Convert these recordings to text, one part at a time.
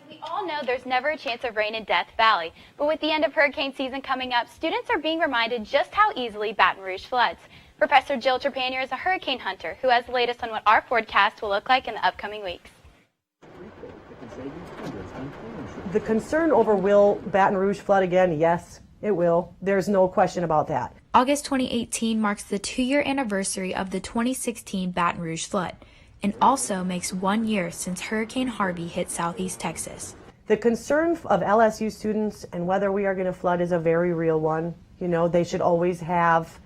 We all know there's never a chance of rain in Death Valley, but with the end of hurricane season coming up, students are being reminded just how easily Baton Rouge floods. Professor Jill Trepanier is a hurricane hunter who has the latest on what our forecast will look like in the upcoming weeks. The concern over will Baton Rouge flood again? Yes, it will. There's no question about that. August 2018 marks the 2-year anniversary of the 2016 Baton Rouge flood, and also makes 1 year since Hurricane Harvey hit southeast Texas. The concern of LSU students and whether we are going to flood is a very real one. You know, they should always have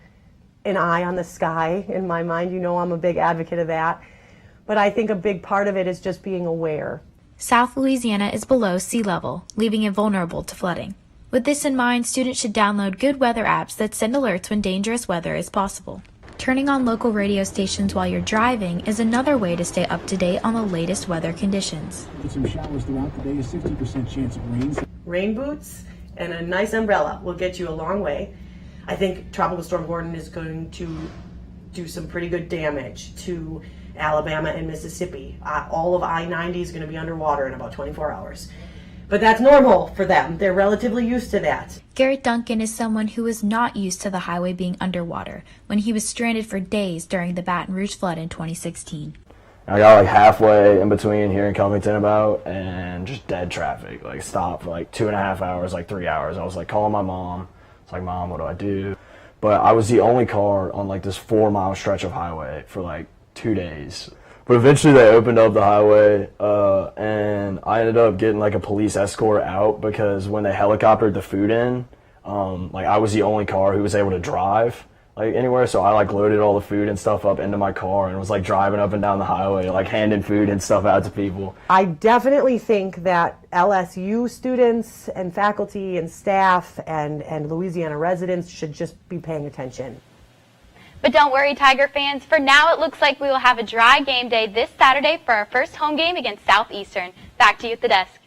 an eye on the sky, in my mind. You know, I'm a big advocate of that. But I think a big part of it is just being aware. South Louisiana is below sea level, leaving it vulnerable to flooding. With this in mind, students should download good weather apps that send alerts when dangerous weather is possible. Turning on local radio stations while you're driving is another way to stay up to date on the latest weather conditions. Some showers throughout the day, a 60% chance of rain. Rain boots and a nice umbrella will get you a long way. I think Tropical Storm Gordon is going to do some pretty good damage to Alabama and Mississippi. All of I-90 is going to be underwater in about 24 hours. But that's normal for them. They're relatively used to that. Garrett Duncan is someone who was not used to the highway being underwater when he was stranded for days during the Baton Rouge flood in 2016. I got like halfway in between here in Covington about and just dead traffic. Like stopped for like 2.5 hours, like 3 hours. I was like calling my mom. It's like, Mom, what do I do? But I was the only car on like this 4-mile stretch of highway for like 2 days. But eventually they opened up the highway, and I ended up getting like a police escort out because when they helicoptered the food in, like I was the only car who was able to drive like anywhere. So I like loaded all the food and stuff up into my car and was like driving up and down the highway, like handing food and stuff out to people. I definitely think that LSU students and faculty and staff and Louisiana residents should just be paying attention. But don't worry, Tiger fans. For now, it looks like we will have a dry game day this Saturday for our first home game against Southeastern. Back to you at the desk.